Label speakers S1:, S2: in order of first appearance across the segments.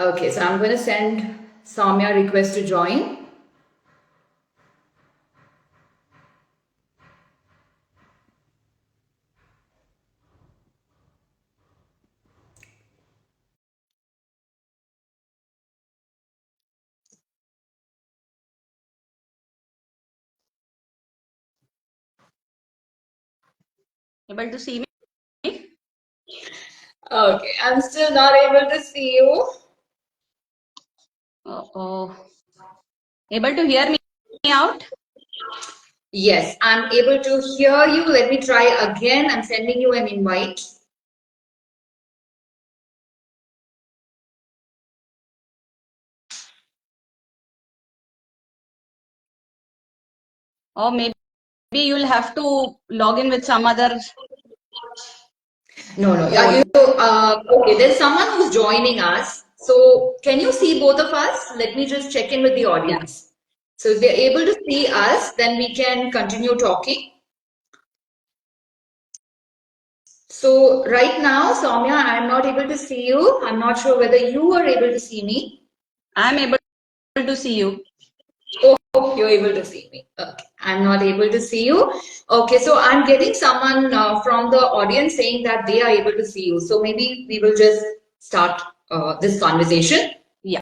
S1: Okay, so I'm going to send Sowmya a request to join.
S2: Able to see me?
S1: Okay, I'm still not able to see you.
S2: Oh. Able to hear me out?
S1: Yes, I'm able to hear you. Let me try again. I'm sending you an invite.
S2: Or maybe you'll have to log in with some other
S1: No, no.
S2: code.
S1: Okay, there's someone who's joining us. So can you see both of us? Let me just check in with the
S2: Yeah.
S1: audience. So if they're able to see us, then we can continue talking. So right now, Sowmya, I'm not able to see you. I'm not sure whether you are able to see me.
S2: I'm able to see you.
S1: Oh, you're able to see me. Okay. I'm not able to see you. Okay, so I'm getting someone from the audience saying that they are able to see you. So maybe we will just start this conversation.
S2: Yeah.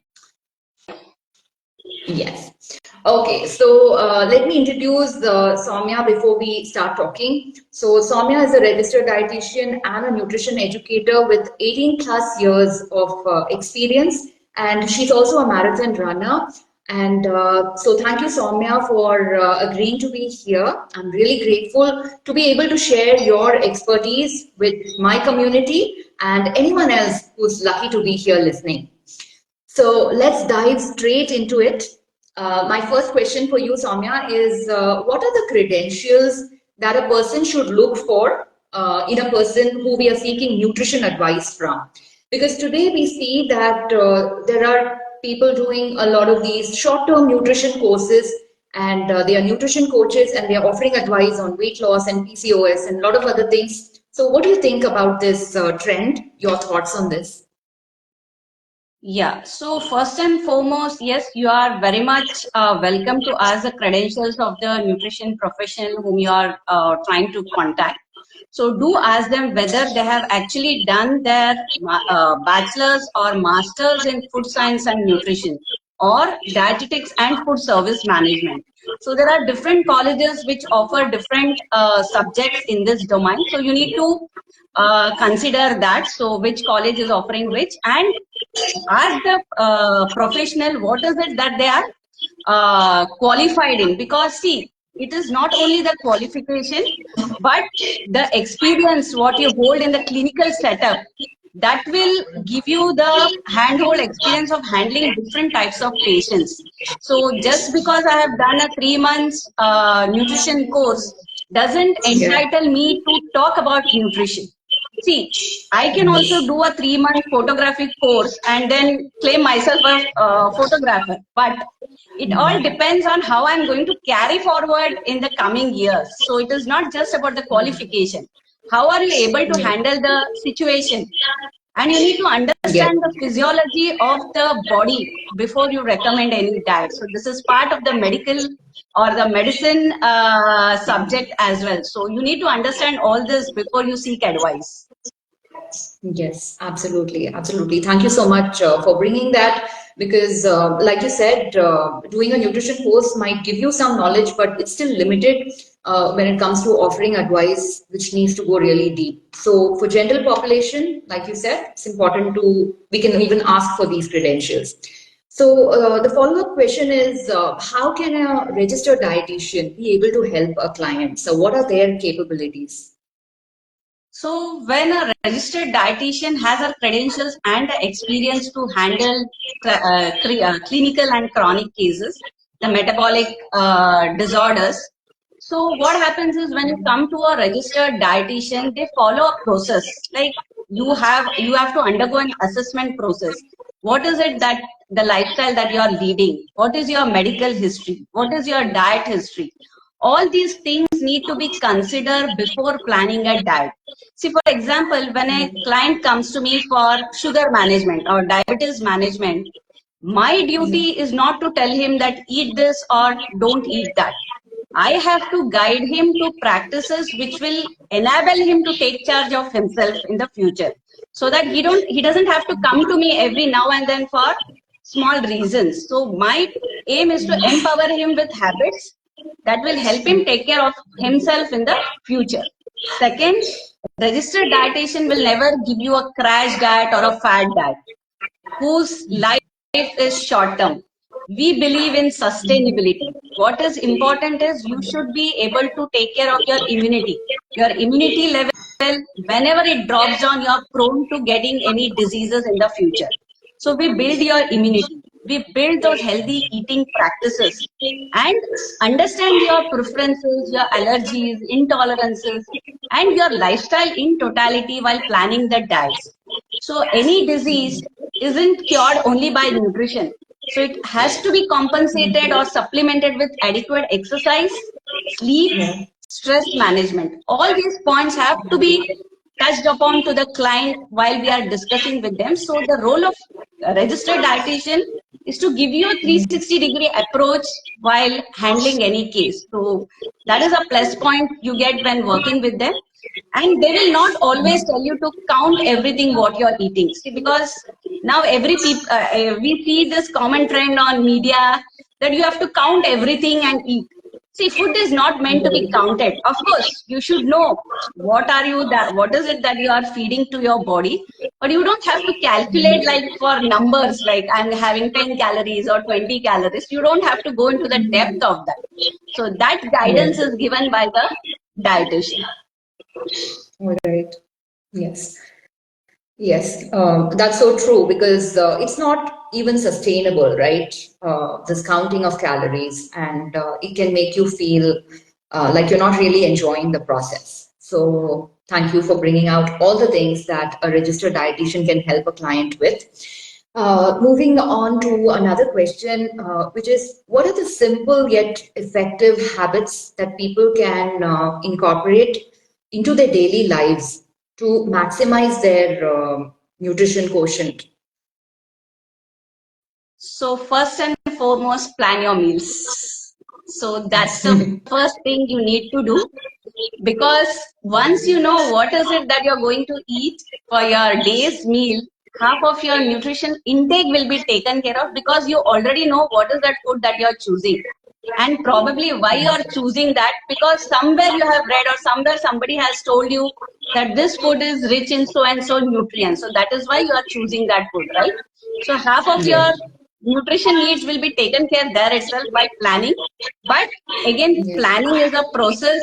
S1: Yes. Okay, so let me introduce Sowmya before we start talking. So Sowmya is a registered dietitian and a nutrition educator with 18 plus years of experience, and she's also a marathon runner. And so thank you, Sowmya, for agreeing to be here. I'm really grateful to be able to share your expertise with my community and anyone else who's lucky to be here listening. So let's dive straight into it. My first question for you, Sowmya, is what are the credentials that a person should look for in a person who we are seeking nutrition advice from? Because today we see that there are people doing a lot of these short term nutrition courses, and they are nutrition coaches and they are offering advice on weight loss and PCOS and a lot of other things. So, what do you think about this trend? Your thoughts on this?
S2: Yeah. So first and foremost, yes, you are very much welcome to ask the credentials of the nutrition professional whom you are trying to contact. So do ask them whether they have actually done their bachelor's or master's in food science and nutrition or dietetics and food service management. So there are different colleges which offer different subjects in this domain. So you need to consider that. So which college is offering which, and ask the professional what is it that they are qualified in, because see, it is not only the qualification but the experience what you hold in the clinical setup that will give you the handhold experience of handling different types of patients. So just because I have done a 3 months nutrition course doesn't
S1: Yeah.
S2: entitle me to talk about nutrition. See, I can also do a 3 month photographic course and then claim myself a photographer. But it all depends on how I'm going to carry forward in the coming years. So it is not just about the qualification. How are you able to
S1: Yeah.
S2: handle the situation? And you need to
S1: Yes.
S2: understand the physiology of the body before you recommend any diet. So this is part of the medical or the medicine subject as well. So you need to understand all this before you seek advice.
S1: Yes, absolutely, absolutely. Thank you so much for bringing that because, like you said, doing a nutrition course might give you some knowledge, but it's still limited when it comes to offering advice, which needs to go really deep. So, for general population, like you said, it's important to we can even ask for these credentials. So, the follow-up question is, how can a registered dietitian be able to help a client? So, what are their capabilities?
S2: So when a registered dietitian has her credentials and the experience to handle clinical and chronic cases, the metabolic disorders. So what happens is when you come to a registered dietitian, they follow a process. Like you have to undergo an assessment process. What is it that the lifestyle that you are leading? What is your medical history? What is your diet history? All these things need to be considered before planning a diet. See, for example, when a client comes to me for sugar management or diabetes management, my duty is not to tell him that eat this or don't eat that. I have to guide him to practices which will enable him to take charge of himself in the future, so that he doesn't have to come to me every now and then for small reasons. So my aim is to empower him with habits that will help him take care of himself in the future. Second, registered dietitian will never give you a crash diet or a fad diet whose life is short term. We believe in sustainability. What is important is you should be able to take care of your immunity. Your immunity level, whenever it drops down, you are prone to getting any diseases in the future. So we build your immunity. We build those healthy eating practices and understand your preferences, your allergies, intolerances, and your lifestyle in totality while planning the diets. So any disease isn't cured only by nutrition. So it has to be compensated or supplemented with adequate exercise, sleep, stress management. All these points have to be touched upon to the client while we are discussing with them. So the role of a registered dietitian is to give you a 360-degree approach while handling any case. So that is a plus point you get when working with them. And they will not always tell you to count everything what you're eating. See, because now we see this common trend on media that you have to count everything and eat. See, food is not meant to be counted. Of course, you should know what is it that you are feeding to your body, but you don't have to calculate like for numbers, like I'm having 10 calories or 20 calories. You don't have to go into the depth of that. So that guidance is given by the dietitian.
S1: All right. Yes. Yes, that's so true because it's not even sustainable, right? This counting of calories, and it can make you feel like you're not really enjoying the process. So, thank you for bringing out all the things that a registered dietitian can help a client with. Moving on to another question, which is what are the simple yet effective habits that people can incorporate into their daily lives to maximize their nutrition quotient?
S2: So first and foremost, plan your meals. So that's the first thing you need to do, because once you know what is it that you're going to eat for your day's meal, half of your nutrition intake will be taken care of, because you already know what is that food that you're choosing and probably why you're choosing that, because somewhere you have read or somewhere somebody has told you that this food is rich in so and so nutrients. So that is why you are choosing that food, right? So half of your
S1: Yes.
S2: nutrition needs will be taken care there itself by planning. But again, planning is a process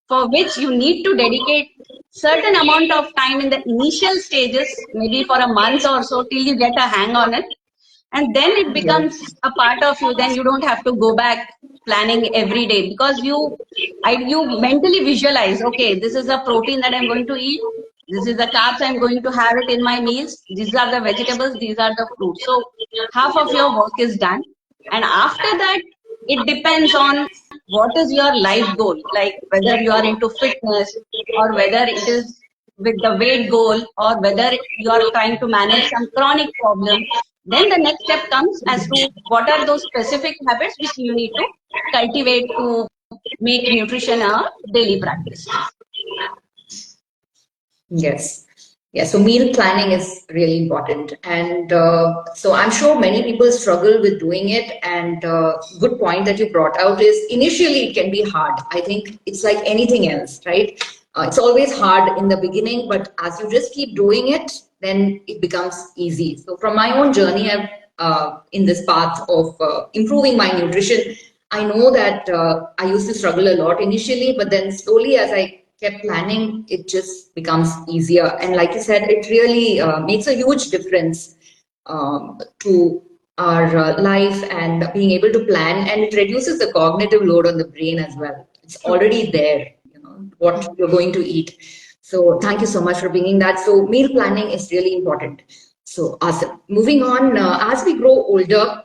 S2: for which you need to dedicate certain amount of time in the initial stages, maybe for a month or so till you get a hang on it, and then it becomes
S1: Yes.
S2: a part of you. Then you don't have to go back planning every day, because you mentally visualize, okay, this is the protein that I'm going to eat, this is the carbs I'm going to have it in my meals, these are the vegetables, these are the fruits. So half of your work is done, and after that it depends on what is your life goal, like whether you are into fitness or whether it is with the weight goal or whether you are trying to manage some chronic problem. Then the next step comes as to what are those specific habits which you need to cultivate to make nutrition a daily practice.
S1: Yes. Yeah, so meal planning is really important. And so I'm sure many people struggle with doing it. And good point that you brought out is initially it can be hard. I think it's like anything else, right? It's always hard in the beginning, but as you just keep doing it, then it becomes easy. So from my own journey, I've in this path of improving my nutrition, I know that I used to struggle a lot initially, but then slowly as I kept planning, it just becomes easier. And like you said, it really makes a huge difference to our life and being able to plan, and it reduces the cognitive load on the brain as well. It's already there, you know, what you're going to eat. So thank you so much for bringing that. So meal planning is really important. So awesome. Moving on, as we grow older,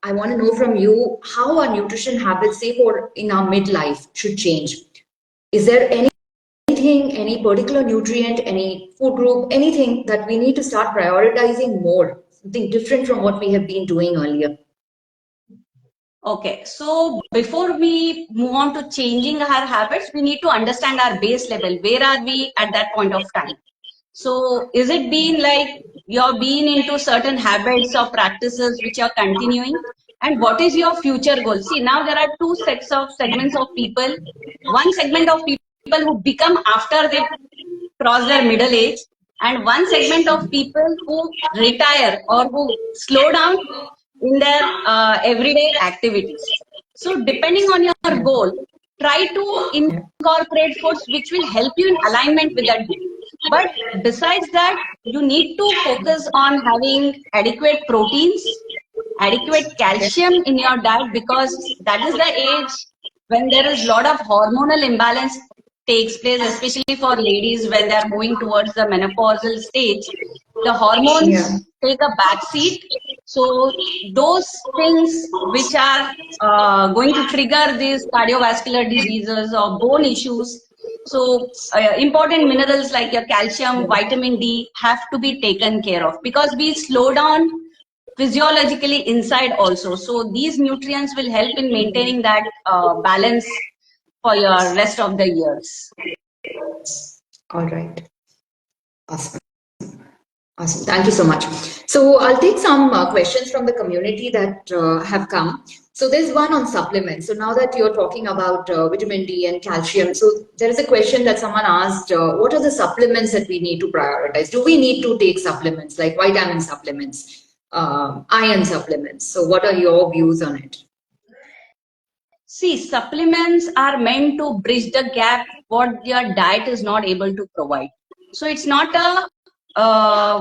S1: I want to know from you how our nutrition habits, say for in our midlife, should change. Is there anything, any particular nutrient, any food group, anything that we need to start prioritizing more, something different from what we have been doing earlier?
S2: Okay, so before we move on to changing our habits, we need to understand our base level. Where are we at that point of time? So is it been like you're being into certain habits or practices which are continuing? And what is your future goal? See, now there are two sets of segments of people. One segment of people who become after they cross their middle age, and one segment of people who retire or who slow down in their everyday activities. So depending on your goal, try to incorporate foods which will help you in alignment with that goal. But besides that, you need to focus on having adequate proteins, adequate calcium in your diet, because that is the age when there is a lot of hormonal imbalance takes place, especially for ladies when they are moving towards the menopausal stage. The
S1: Yeah.
S2: hormones take a back seat. So those things which are going to trigger these cardiovascular diseases or bone issues. So important minerals like your calcium, vitamin D have to be taken care of, because we slow down physiologically inside also. So these nutrients will help in maintaining that balance for your rest of the years.
S1: All right. Awesome. Awesome. Thank you so much. So I'll take some questions from the community that have come. So there's one on supplements. So now that you're talking about vitamin D and calcium, so there is a question that someone asked, what are the supplements that we need to prioritize? Do we need to take supplements like vitamin supplements, iron supplements? So what are your views on it?
S2: See, supplements are meant to bridge the gap what your diet is not able to provide. So it's not a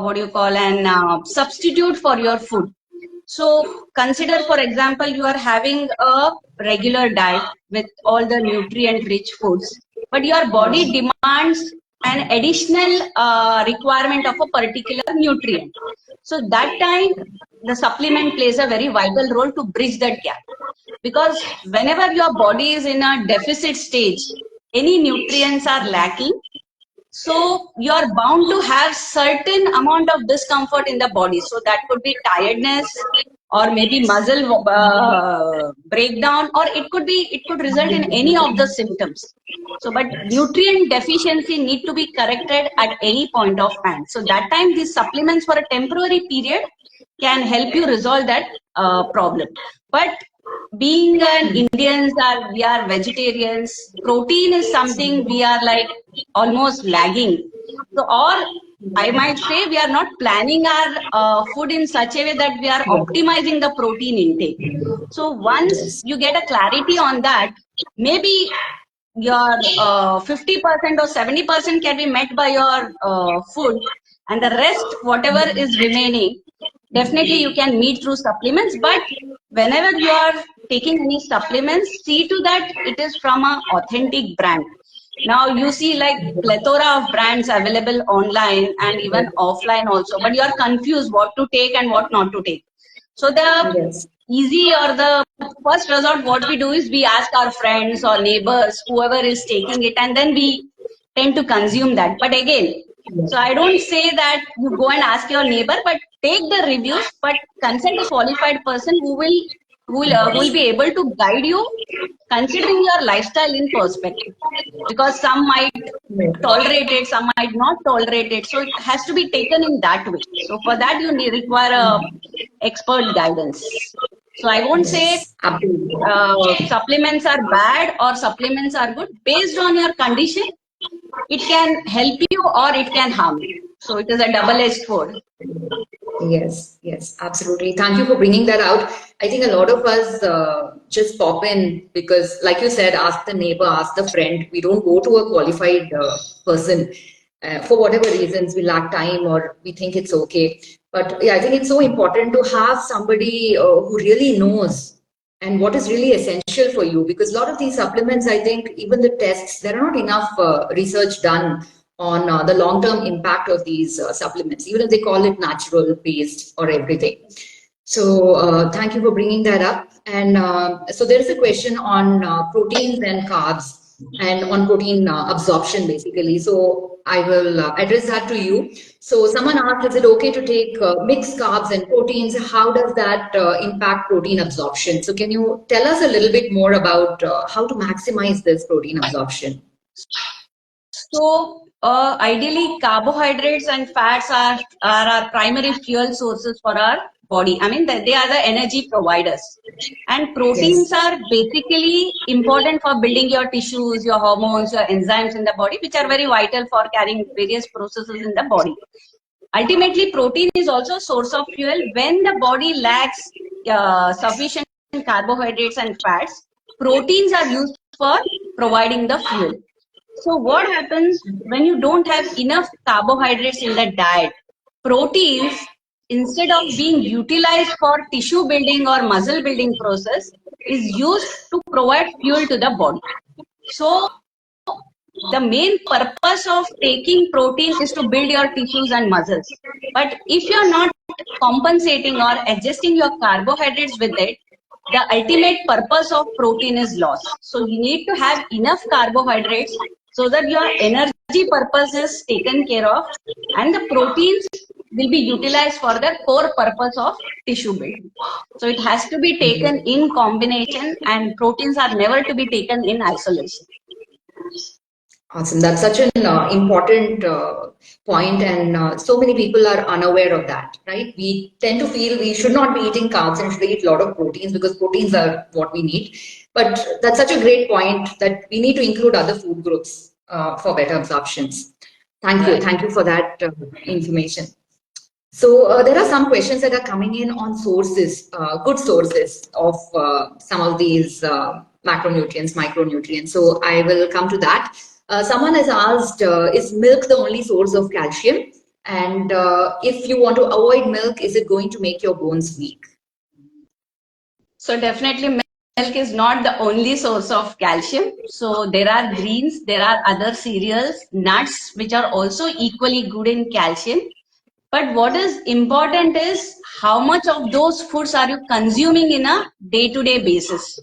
S2: what do you call an substitute for your food. So consider, for example, you are having a regular diet with all the nutrient-rich foods, but your body demands an additional requirement of a particular nutrient. So that time, the supplement plays a very vital role to bridge that gap. Because whenever your body is in a deficit stage, any nutrients are lacking, so you're bound to have certain amount of discomfort in the body. So that could be tiredness, or maybe muscle breakdown, or it could result in any of the symptoms. So but nutrient deficiency need to be corrected at any point of time. So that time these supplements for a temporary period can help you resolve that problem. But being an Indians, are we are vegetarians, protein is something we are like almost lagging. So, or I might say we are not planning our food in such a way that we are optimizing the protein intake. So once
S1: Yes.
S2: you get a clarity on that, maybe your 50% or 70% can be met by your food, and the rest, whatever is remaining, definitely you can meet through supplements. But whenever you are taking any supplements, see to that it is from an authentic brand. Now you see like plethora of brands available online and even offline also, but you are confused what to take and what not to take. So the
S1: Yes.
S2: easy or the first resort, what we do is we ask our friends or neighbors, whoever is taking it, and then we tend to consume that. But again, so I don't say that you go and ask your neighbor, but take the reviews, but consult a qualified person who will be able to guide you, considering your lifestyle in perspective. Because some might tolerate it, some might not tolerate it. So it has to be taken in that way. So for that, you need require a expert guidance. So I won't say
S1: Yes. Absolutely.
S2: supplements are bad or supplements are good. Based on your condition, it can help you or it can harm you. So it is a double-edged sword.
S1: Yes, yes, absolutely. Thank you for bringing that out. I think a lot of us just pop in because, like you said, ask the neighbor, ask the friend. We don't go to a qualified person for whatever reasons we lack time or we think it's okay. But yeah, I think it's so important to have somebody who really knows and what is really essential for you, because a lot of these supplements, I think even the tests, there are not enough research done on the long-term impact of these supplements, even if they call it natural based or everything. So thank you for bringing that up. And so there is a question on proteins and carbs and on protein absorption basically. So I will address that to you. So someone asked, is it okay to take mixed carbs and proteins? How does that impact protein absorption? So can you tell us a little bit more about how to maximize this protein absorption?
S2: So, ideally, carbohydrates and fats are our primary fuel sources for our body. I mean, they are the energy providers. And proteins
S1: Yes.
S2: are basically important for building your tissues, your hormones, your enzymes in the body, which are very vital for carrying various processes in the body. Ultimately, protein is also a source of fuel when the body lacks sufficient carbohydrates and fats. Proteins are used for providing the fuel. So what happens when you don't have enough carbohydrates in the diet? Proteins, instead of being utilized for tissue building or muscle building process, is used to provide fuel to the body. So the main purpose of taking protein is to build your tissues and muscles. But if you're not compensating or adjusting your carbohydrates with it, the ultimate purpose of protein is lost. So you need to have enough carbohydrates so that your energy purpose is taken care of and the proteins will be utilized for the core purpose of tissue building. So it has to be taken in combination and proteins are never to be taken in isolation.
S1: Awesome. That's such an important point, and so many people are unaware of that, right? We tend to feel we should not be eating carbs and should eat a lot of proteins because proteins are what we need. But that's such a great point that we need to include other food groups for better absorptions. Thank you.
S2: Right.
S1: Thank you for that information. So there are some questions that are coming in on sources, good sources of some of these macronutrients, micronutrients. So I will come to that. Someone has asked, is milk the only source of calcium? And if you want to avoid milk, is it going to make your bones weak?
S2: So definitely milk is not the only source of calcium. So there are greens, there are other cereals, nuts, which are also equally good in calcium. But what is important is how much of those foods are you consuming in a day-to-day basis.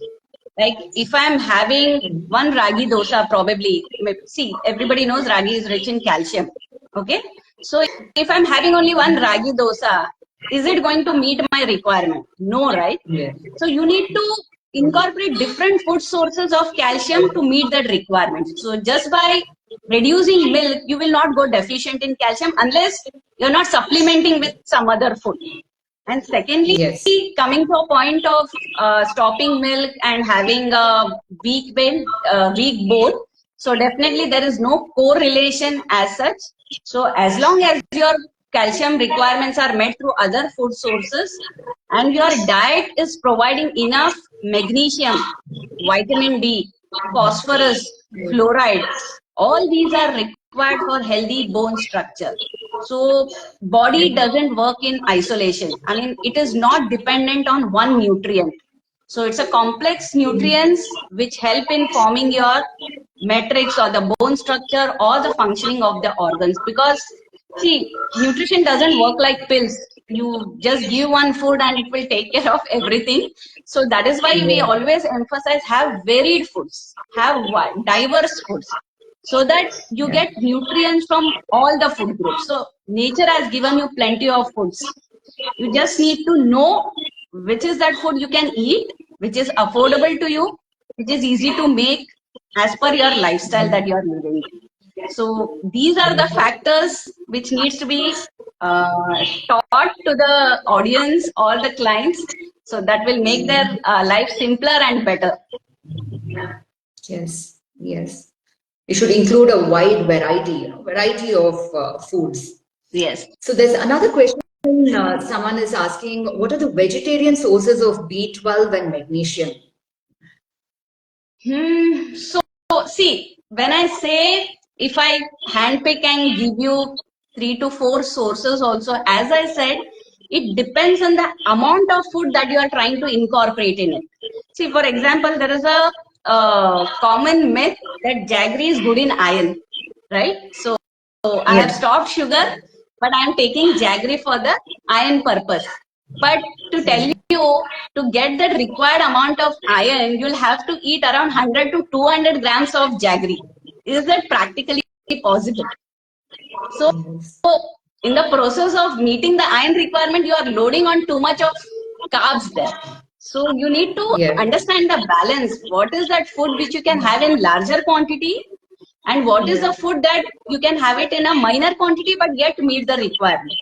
S2: Like if I'm having one ragi dosa, probably, see, everybody knows ragi is rich in calcium. Okay. So if I'm having only one ragi dosa, is it going to meet my requirement? No, right?
S1: Yes.
S2: So you need to incorporate different food sources of calcium to meet that requirement. So just by reducing milk, you will not go deficient in calcium unless you're not supplementing with some other food. And secondly,
S1: Yes.
S2: coming to a point of stopping milk and having a weak bone, so definitely there is no correlation as such. So as long as your calcium requirements are met through other food sources and your diet is providing enough magnesium, vitamin D, phosphorus, fluoride, all these are required for healthy bone structure. So body doesn't work in isolation. I mean, it is not dependent on one nutrient. So it's a complex nutrients which help in forming your matrix or the bone structure or the functioning of the organs. Because see, nutrition doesn't work like pills. You just give one food and it will take care of everything. So that is why we
S1: Yeah.
S2: always emphasize have varied foods, have diverse foods so that you
S1: Yeah.
S2: get nutrients from all the food groups. So nature has given you plenty of foods. You just need to know which is that food you can eat, which is affordable to you, which is easy to make as per your lifestyle that you are living. So these are the factors which needs to be taught to the audience or the clients. So that will make their life simpler and better.
S1: Yes. Yes. We should include a wide variety of foods.
S2: Yes.
S1: So there's another question. Someone is asking, what are the vegetarian sources of B12 and magnesium?
S2: So see, when I say if I handpick and give you 3 to 4 sources also, as I said, it depends on the amount of food that you are trying to incorporate in it. See, for example, there is a common myth that jaggery is good in iron, right? So I have
S1: Yeah.
S2: stopped sugar, but I am taking jaggery for the iron purpose. But to tell you, to get that required amount of iron, you'll have to eat around 100 to 200 grams of jaggery. Is that practically possible? So,
S1: Yes.
S2: in the process of meeting the iron requirement, you are loading on too much of carbs there. So, you need to
S1: Yes.
S2: understand the balance. What is that food which you can have in larger quantity, and what is
S1: Yeah.
S2: the food that you can have it in a minor quantity but yet meet the requirement?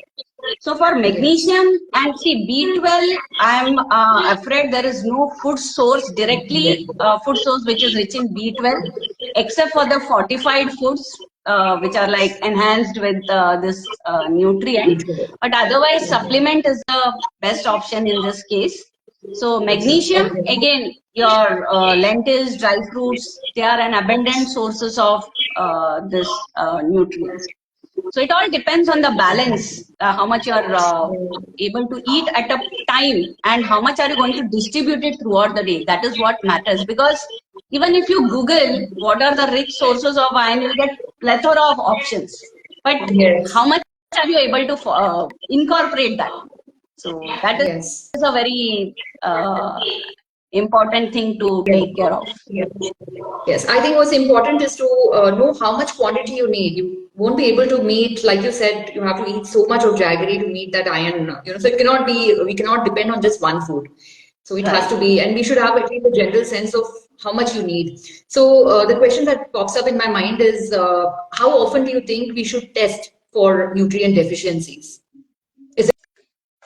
S2: So for
S1: Yes.
S2: magnesium and see B12, I'm afraid there is no food source directly, food source which is rich in B12, except for the fortified foods which are like enhanced with this nutrient. But otherwise, supplement is the best option in this case. So magnesium,
S1: Okay.
S2: again, your lentils, dry fruits, they are an abundant sources of this nutrients. So it all depends on the balance, how much you are able to eat at a time and how much are you going to distribute it throughout the day. That is what matters. Because even if you Google what are the rich sources of iron, you'll get plethora of options. But how
S1: Yes.
S2: much are you able to incorporate that? So that is
S1: Yes.
S2: a very important thing to take care of.
S1: Yes. Yes, I think what's important is to know how much quantity you need. You won't be able to meet, like you said, you have to eat so much of jaggery to meet that iron. So it cannot be, we cannot depend on just one food. So it has
S2: Right.
S1: to be, and we should have at least a general sense of how much you need. So the question that pops up in my mind is, how often do you think we should test for nutrient deficiencies? Is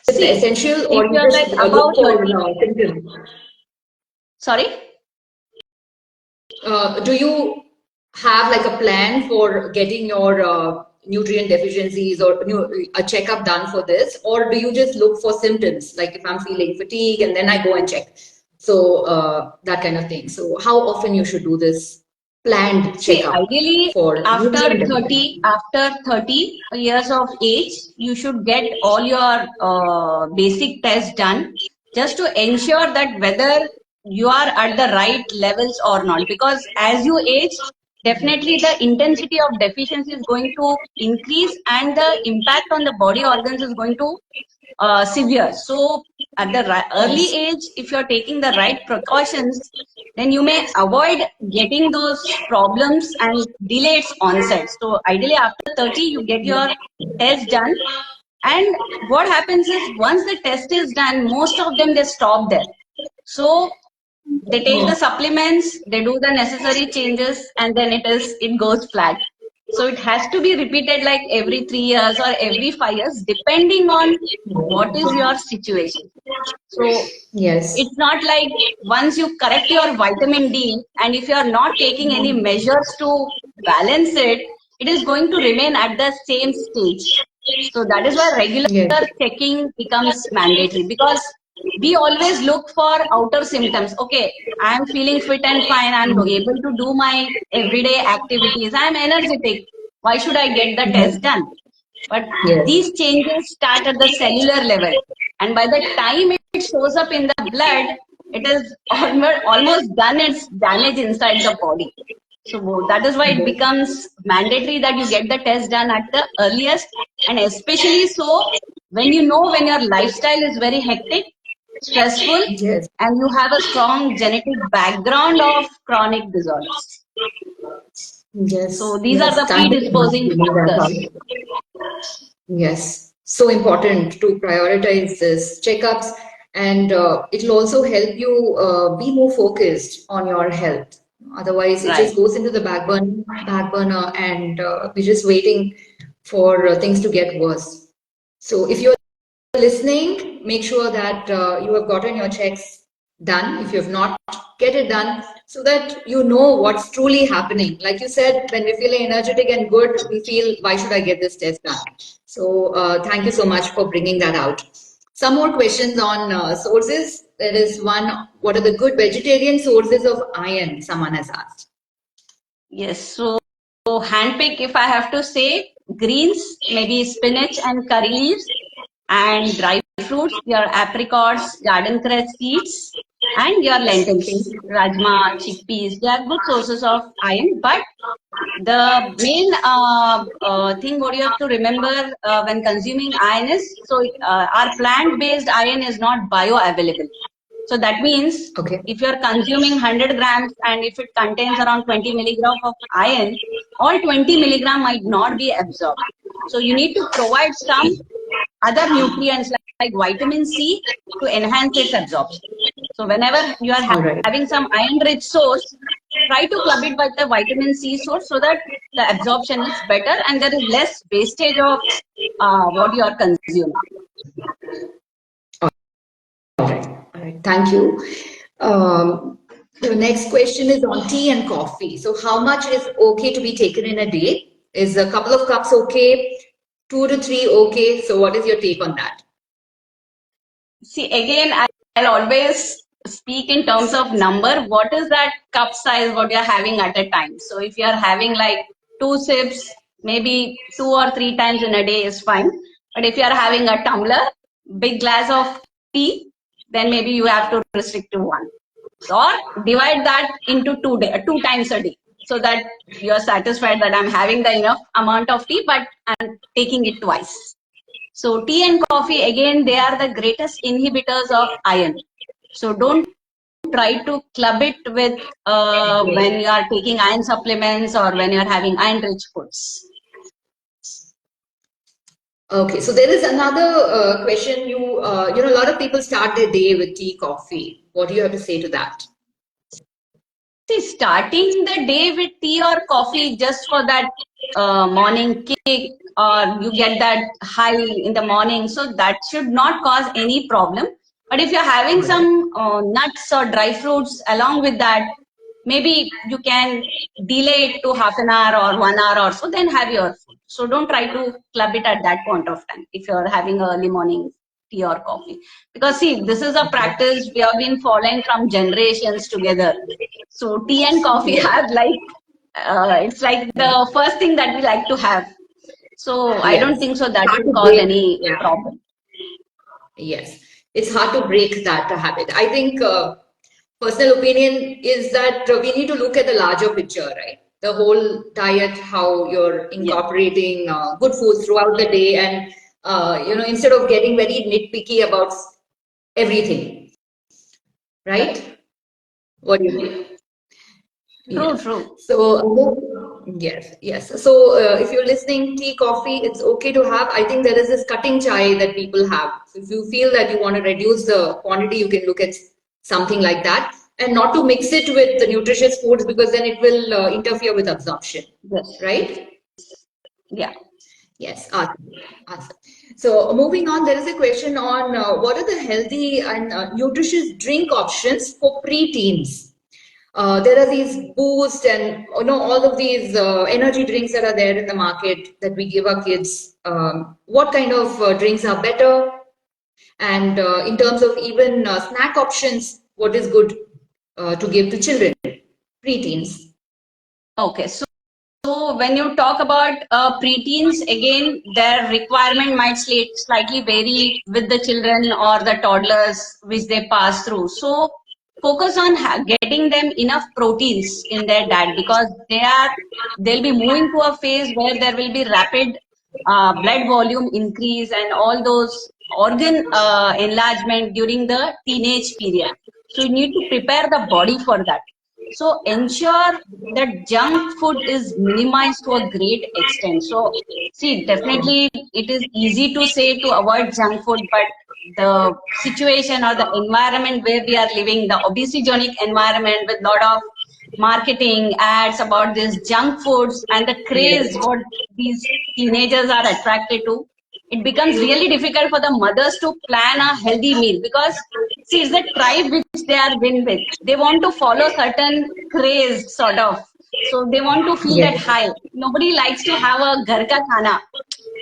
S1: it
S2: See,
S1: essential,
S2: if
S1: or you
S2: you're
S1: just
S2: like
S1: look
S2: above
S1: for
S2: 30,
S1: symptoms?
S2: sorry?
S1: Do you have like a plan for getting your nutrient deficiencies or a checkup done for this, or do you just look for symptoms? Like if I'm feeling fatigue and then I go and check. So that kind of thing. So how often you should do this planned
S2: See,
S1: checkup
S2: ideally,
S1: for nutrient deficiency?
S2: after 30 years of age, you should get all your basic tests done just to ensure that whether you are at the right levels or not. Because as you age, definitely the intensity of deficiency is going to increase and the impact on the body organs is going to severe. So at the early
S1: Yes.
S2: age, if you're taking the right precautions, then you may avoid getting those problems and delay its onset. So ideally after 30, you get your test done. And what happens is once the test is done, most of them they stop there. So they take the supplements, they do the necessary changes, and then it goes flat. So it has to be repeated like every 3 years or every 5 years, depending on what is your situation. So
S1: Yes.
S2: it's not like once you correct your vitamin D, and if you are not taking any measures to balance it, it is going to remain at the same stage. So that is why regular
S1: Yes.
S2: checking becomes mandatory, because we always look for outer symptoms. Okay, I am feeling fit and fine. I'm able to do my everyday activities. I'm energetic. Why should I get the test done? But
S1: Yes.
S2: these changes start at the cellular level. And by the time it shows up in the blood, it is almost done its damage inside the body. So that is why it becomes mandatory that you get the test done at the earliest, and especially so when you know when your lifestyle is very hectic, stressful,
S1: Yes.
S2: and you have a strong genetic background of chronic disorders. So
S1: Yes.
S2: these are
S1: Yes.
S2: the
S1: Thank you so much for
S2: predisposing
S1: bringing that
S2: factors.
S1: up. Yes, so important to prioritize this checkups, and it'll also help you be more focused on your health. Otherwise, it
S2: Right.
S1: just goes into the back burner, and we're just waiting for things to get worse. So, if you're listening, make sure that you have gotten your checks done. If you have not, get it done so that you know what's truly happening. Like you said, when we're feeling energetic and good, we feel, why should I get this test done? So, thank you so much for bringing that out. Some more questions on sources. There is one, what are the good vegetarian sources of iron? Someone has asked.
S2: Yes. So handpick, if I have to say, greens, maybe spinach and curry leaves, and dry fruits, your apricots, garden cress seeds. and your lentils, rajma, chickpeas, they are good sources of iron. But the main thing what you have to remember when consuming iron is, so our plant-based iron is not bioavailable. So that means
S1: Okay.
S2: if you're consuming 100 grams and if it contains around 20 milligram of iron, all 20 milligram might not be absorbed. So you need to provide some other nutrients like vitamin C to enhance its absorption. So whenever you are
S1: All right.
S2: having some iron-rich source, try to club it with the vitamin C source so that the absorption is better and there is less wastage of what you are consuming.
S1: All right. All right. Thank you. The next question is on tea and coffee. So, how much is okay to be taken in a day? Is a couple of cups okay? 2 to 3 okay? So, what is your take on that?
S2: See, again, I'll always speak in terms of number. What is that cup size what you're having at a time? So if you're having like 2 sips, maybe 2 or 3 times in a day is fine. But if you're having a tumbler, big glass of tea, then maybe you have to restrict to one. Or divide that into 2 times a day so that you're satisfied that I'm having the enough amount of tea, but I'm taking it twice. So tea and coffee, again, they are the greatest inhibitors of iron. So don't try to club it with when you are taking iron supplements or when you are having iron-rich foods.
S1: Okay, so there is another question. A lot of people start their day with tea, coffee. What do you have to say to that?
S2: See, starting the day with tea or coffee just for that morning kick or you get that high in the morning, so that should not cause any problem. But if you're having some nuts or dry fruits along with that, maybe you can delay it to half an hour or 1 hour or so, then have your food. So don't try to club it at that point of time if you're having early morning tea or coffee. Because see, this is a practice we have been following from generations together. So tea and coffee
S1: Yes.
S2: have like, it's like the first thing that we like to have. So I don't
S1: Yes.
S2: think so that
S1: Hard
S2: should
S1: to
S2: cause
S1: break.
S2: any
S1: Yeah.
S2: problem.
S1: Yes. It's hard to break that habit. I think personal opinion is that we need to look at the larger picture, right? The whole diet, how you're
S2: Yes.
S1: incorporating good foods throughout the day, and instead of getting very nitpicky about everything,
S2: Correct.
S1: right? What do you think?
S2: True,
S1: Yes.
S2: true.
S1: So, yes, yes. So, if you're listening, tea, coffee, it's okay to have. I think there is this cutting chai that people have. So, if you feel that you want to reduce the quantity, you can look at something like that, and not to mix it with the nutritious foods because then it will interfere with absorption,
S2: Yes.
S1: right?
S2: Yeah.
S1: Yes, awesome. Awesome. So, moving on, there is a question on what are the healthy and nutritious drink options for preteens? There are these boost and all of these energy drinks that are there in the market that we give our kids. What kind of drinks are better? And in terms of even snack options, what is good to give to children, preteens?
S2: Okay. So when you talk about preteens, again, their requirement might slightly vary with the children or the toddlers which they pass through. So focus on getting them enough proteins in their diet because they'll be moving to a phase where there will be rapid blood volume increase and all those organ enlargement during the teenage period. So you need to prepare the body for that. So ensure that junk food is minimized to a great extent. So see, definitely it is easy to say to avoid junk food, but the situation or the environment where we are living, the obesogenic environment with lot of marketing ads about these junk foods and the craze
S1: Yes.
S2: what these teenagers are attracted to, it becomes really difficult for the mothers to plan a healthy meal because see, it's the tribe which they are been with. They want to follow certain craze sort of. So they want to feel that
S1: Yes.
S2: high. Nobody likes to have a ghar ka khana.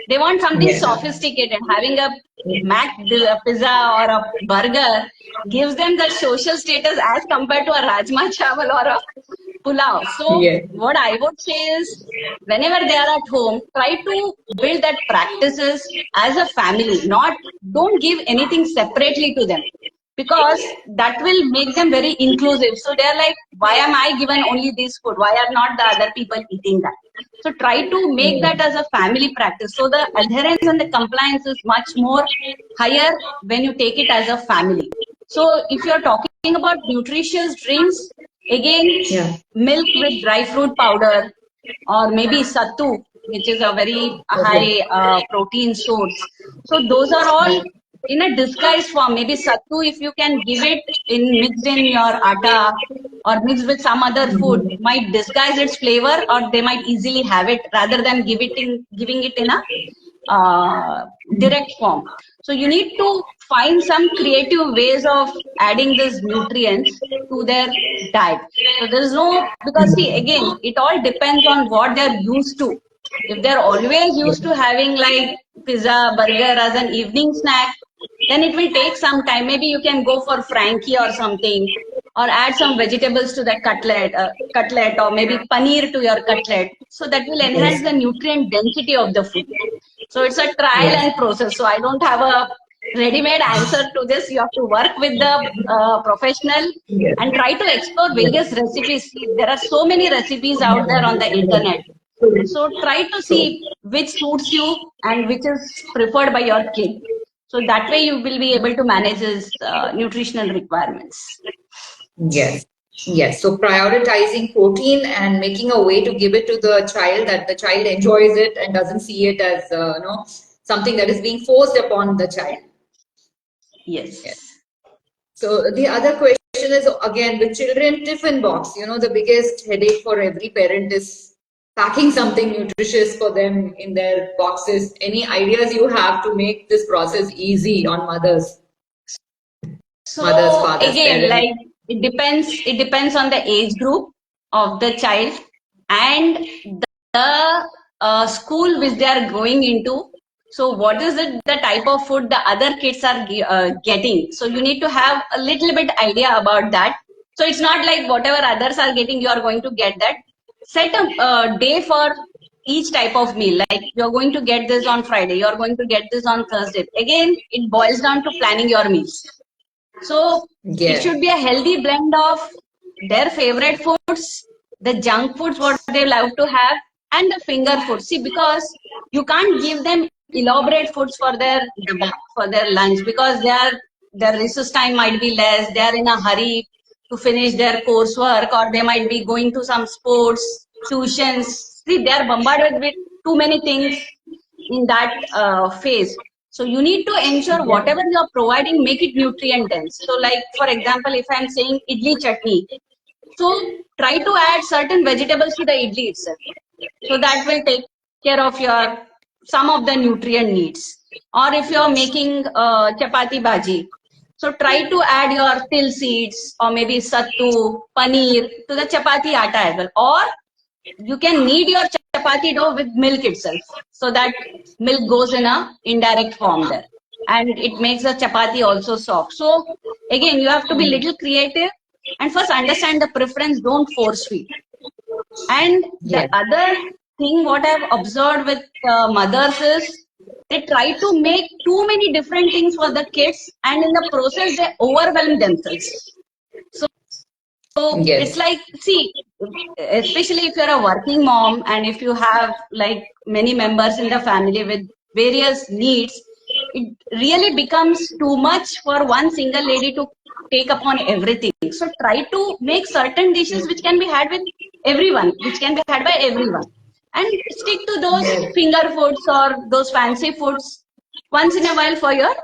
S2: They want something
S1: Yes.
S2: sophisticated. Having a a pizza or a burger gives them the social status as compared to a rajma chawal or a pulao. So
S1: Yes.
S2: what I would say is whenever they are at home, try to build that practices as a family. Not don't give anything separately to them. because that will make them very inclusive. So they're like, why am I given only this food? Why are not the other people eating that? So try to make that as a family practice. So the adherence and the compliance is much more higher when you take it as a family. So if you're talking about nutritious drinks, again,
S1: Yeah.
S2: milk with dry fruit powder, or maybe sattu, which is a very high
S1: Okay.
S2: protein source. So those are all in a disguised form. Maybe sattu, if you can give it in mixed in your atta or mixed with some other food, might disguise its flavor, or they might easily have it rather than giving it in a direct form. So you need to find some creative ways of adding these nutrients to their diet. So there is no, because see, again, it all depends on what they're used to. If they're always used to having like pizza, burger as an evening snack, then it will take some time. Maybe you can go for Frankie or something, or add some vegetables to the cutlet, or maybe paneer to your cutlet. So that will enhance
S1: Yes.
S2: the nutrient density of the food. So it's a trial
S1: Yes.
S2: and process. So I don't have a ready-made answer to this. You have to work with the professional
S1: Yes.
S2: and try to explore various
S1: Yes.
S2: recipes. There are so many recipes out there on the internet. So try to
S1: So,
S2: see which suits you and which is preferred by your kid. So that way you will be able to manage his nutritional requirements.
S1: yes. Yes. So prioritizing protein and making a way to give it to the child that the child enjoys it and doesn't see it as something that is being forced upon the child. Yes.
S2: Yes.
S1: So the other question is again with children, tiffin box. The biggest headache for every parent is packing something nutritious for them in their boxes. Any ideas you have to make this process easy on mothers,
S2: So
S1: fathers,
S2: again,
S1: parents?
S2: like it depends on the age group of the child and the school which they are going into. So what is it, the type of food the other kids are getting? So you need to have a little bit idea about that. So it's not like whatever others are getting, you are going to get that. Set a day for each type of meal. Like you're going to get this on Friday, you're going to get this on Thursday. Again, it boils down to planning your meals. So it
S1: Yes.
S2: should be a healthy blend of their favorite foods, the junk foods what they love to have, and the finger foods. See, because you can't give them elaborate foods for for their lunch, because their recess time might be less. They are in a hurry to finish their coursework, or they might be going to some sports tuitions. See, they are bombarded with too many things in that phase. So you need to ensure
S1: Yes.
S2: whatever you are providing, make it nutrient dense. So like, for example, if I'm saying idli chutney, so try to add certain vegetables to the idli itself. So that will take care of your some of the nutrient needs. Or if you're making chapati bhaji, so try to add your til seeds or maybe sattu, paneer to the chapati atta as well. Or you can knead your chapati dough with milk itself, so that milk goes in a indirect form there, and it makes the chapati also soft. So again, you have to be little creative and first understand the preference, don't force feed. And the
S1: Yes.
S2: other thing what I've observed with mothers is they try to make too many different things for the kids, and in the process they overwhelm themselves. So it's
S1: Yes.
S2: like, see, especially if you're a working mom and if you have like many members in the family with various needs, it really becomes too much for one single lady to take upon everything. So try to make certain dishes which can be had with everyone, which can be had by everyone. And stick to those
S1: Yes.
S2: finger foods or those fancy foods once in a while for your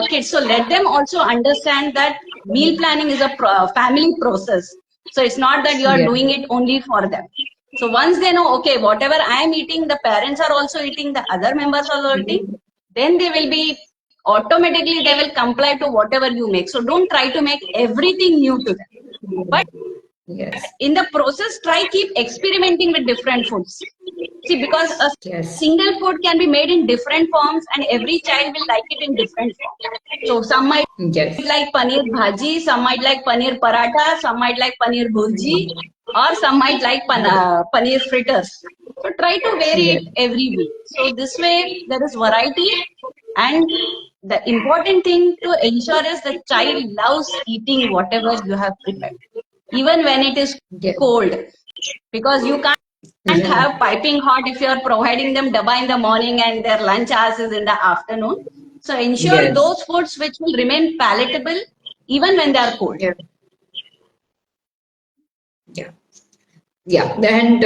S2: kids. So let them also understand that meal planning is a family process. So it's not that you are
S1: Yes.
S2: doing it only for them. So once they know, okay, whatever I am eating, the parents are also eating, the other members are also eating, then they will be automatically they will comply to whatever you make. So don't try to make everything new to them. But
S1: Yes.
S2: in the process, try keep experimenting with different foods. See, because a
S1: Yes.
S2: single food can be made in different forms and every child will like it in different form. So some might
S1: Yes.
S2: like paneer bhaji, some might like paneer paratha, some might like paneer bhurji, or some might like paneer fritters. So try to vary
S1: Yes.
S2: it every week. So this way there is variety, and the important thing to ensure is the child loves eating whatever you have prepared, even when it is
S1: Yeah.
S2: cold, because you can't
S1: Yeah.
S2: have piping hot if you're providing them dabba in the morning and their lunch hours is in the afternoon. So ensure
S1: Yes.
S2: those foods which will remain palatable even when they are cold.
S1: Yeah. Yeah. Yeah, and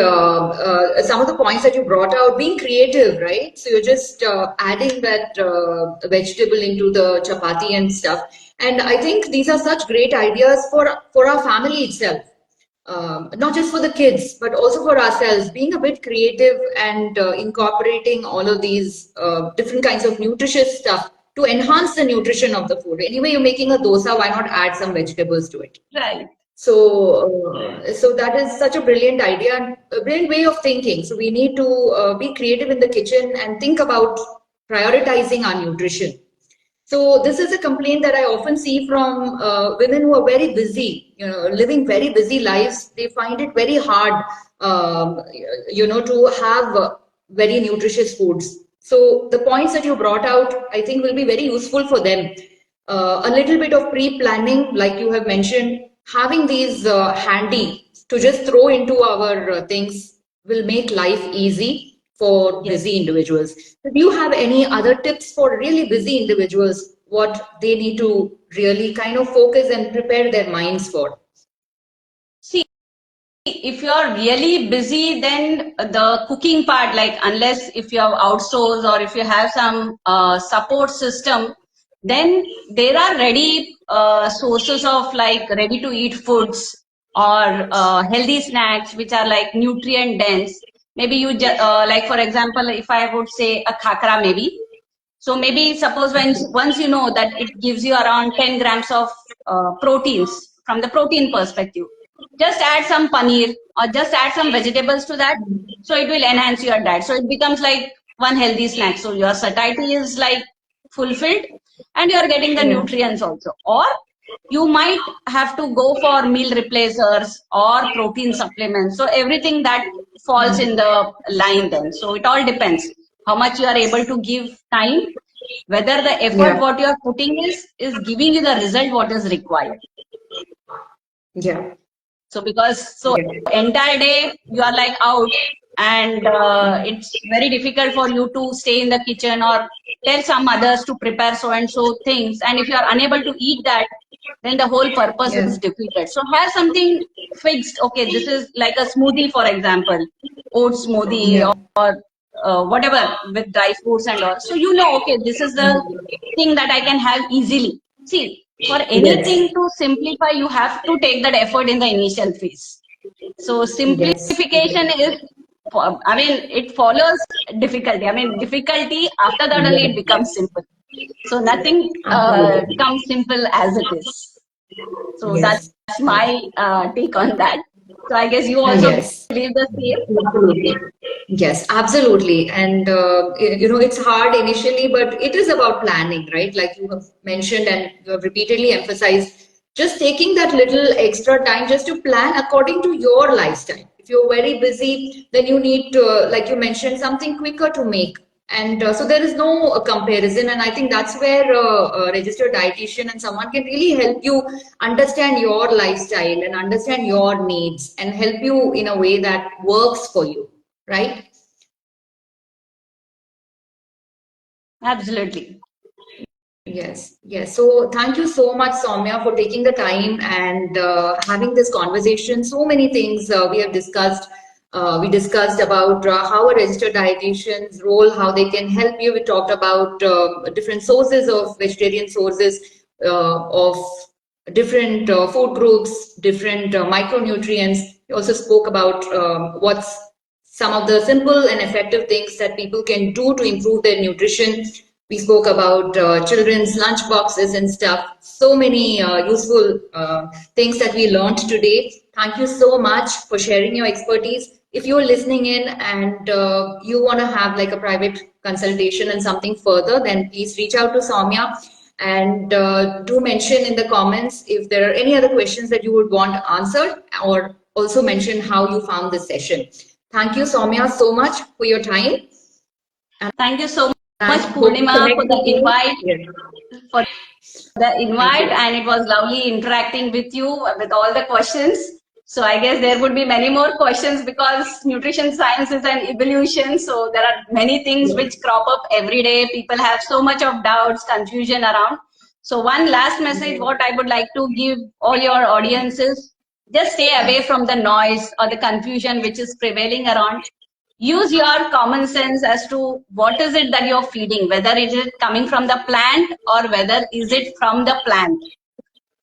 S1: some of the points that you brought out, being creative, right? So you're just adding that vegetable into the chapati and stuff. And I think these are such great ideas for our family itself, not just for the kids, but also for ourselves. Being a bit creative and incorporating all of these different kinds of nutritious stuff to enhance the nutrition of the food. Anyway, you're making a dosa, why not add some vegetables to it?
S2: Right.
S1: So that is such a brilliant idea and a brilliant way of thinking. So we need to be creative in the kitchen and think about prioritizing our nutrition. So this is a complaint that I often see from women who are very busy, living very busy lives. They find it very hard, to have very nutritious foods. So the points that you brought out, I think, will be very useful for them. A little bit of pre-planning, like you have mentioned, having these handy to just throw into our things will make life easy for
S2: Yes.
S1: busy individuals. So do you have any other tips for really busy individuals, what they need to really kind of focus and prepare their minds for?
S2: See, if you are really busy, then the cooking part, like unless if you have outsourced or if you have some support system, then there are ready sources of like ready to eat foods or healthy snacks which are like nutrient dense. Maybe you like for example, if I would say a khakra maybe. So maybe suppose once you know that it gives you around 10 grams of proteins from the protein perspective, just add some paneer or just add some vegetables to that. So it will enhance your diet. So it becomes like one healthy snack. So your satiety is like fulfilled and you are getting the
S1: Yeah,
S2: nutrients also. Or you might have to go for meal replacers or protein supplements. So everything that falls in the line then. So it all depends how much you are able to give time, whether the effort
S1: yeah,
S2: what you are putting is giving you the result what is required.
S1: yeah,
S2: So because so
S1: yeah,
S2: entire day you are like out and it's very difficult for you to stay in the kitchen or tell some others to prepare so and so things, and if you are unable to eat that, then the whole purpose
S1: yeah,
S2: is defeated. So have something fixed. Okay, this is like a smoothie, for example, oat smoothie
S1: yeah,
S2: or whatever with dry fruits and all. So you know, okay, this is the thing that I can have easily. See, for
S1: yes,
S2: anything to simplify, you have to take that effort in the initial phase. So
S1: yes,
S2: simplification is, I mean, it follows difficulty. I mean, difficulty after that only it becomes
S1: yes,
S2: simple. So nothing
S1: absolutely,
S2: comes simple as it is. So that's
S1: yes,
S2: my take on that. So I guess you also
S1: yes.
S2: believe the same.
S1: Absolutely. Yes, absolutely. And it's hard initially, but it is about planning, right? Like you have mentioned and you have repeatedly emphasized, just taking that little extra time just to plan according to your lifestyle. If you're very busy, then you need to, like you mentioned, something quicker to make. And so there is no comparison. And I think that's where a registered dietitian and someone can really help you understand your lifestyle and understand your needs and help you in a way that works for you, right?
S2: Absolutely.
S1: Yes, yes. So thank you so much, Soumya, for taking the time and having this conversation. So many things we have discussed. We discussed about how a registered dietitian's role, how they can help you. We talked about different sources of vegetarian sources of different food groups, different micronutrients. We also spoke about what's some of the simple and effective things that people can do to improve their nutrition. We spoke about children's lunch boxes and stuff. So many useful things that we learned today. Thank you so much for sharing your expertise. If you're listening in and you want to have like a private consultation and something further, then please reach out to Soumya and do mention in the comments if there are any other questions that you would want answered, or also mention how you found this session. Thank you, Soumya, so much for your time.
S2: Thank you so Much,
S1: Hope to
S2: Purnima,
S1: connect
S2: for the
S1: with you.
S2: invite.
S1: Yes.
S2: For the
S1: Thank
S2: invite,
S1: you.
S2: and it was lovely interacting with you with all the questions. So I guess there would be many more questions because nutrition science is an evolution. So there are many things which crop up every day. People have so much of doubts, confusion around. So one last message, what I would like to give all your audiences, just stay away from the noise or the confusion which is prevailing around. Use your common sense as to what is it that you're feeding, whether it is coming from the plant or whether is it from the plant.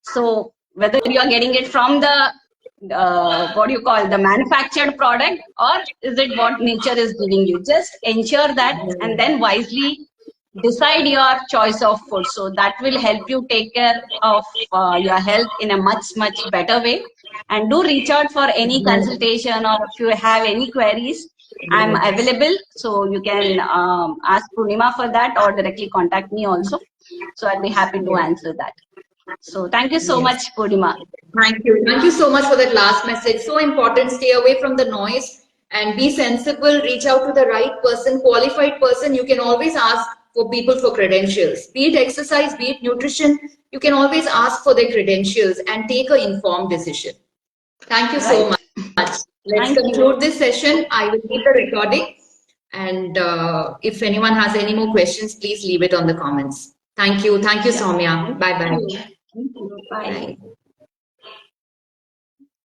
S2: So whether you're getting it from the what do you call the manufactured product, or is it what nature is giving you. Just ensure that and then wisely decide your choice of food. So that will help you take care of your health in a much better way. And do reach out for any consultation, or if you have any queries, I'm available. So you can ask Purnima for that or directly contact me also. So I'll be happy to
S1: Yes.
S2: answer that. So thank you so
S1: Yes.
S2: much, Purnima.
S1: Thank you. Thank you so much for that last message. So important. Stay away from the noise and be sensible. Reach out to the right person, qualified person. You can always ask for people for credentials. Be it exercise, be it nutrition, you can always ask for their credentials and take an informed decision. Thank you so
S2: Right.
S1: much. Let's
S2: Thank you.
S1: conclude this session. I will leave the recording. And if anyone has any more questions, please leave it on the comments. Thank you. Thank you,
S2: Yeah.
S1: Soumya.
S2: Thank
S1: Bye bye.
S2: you. Thank you. Bye.
S1: Bye.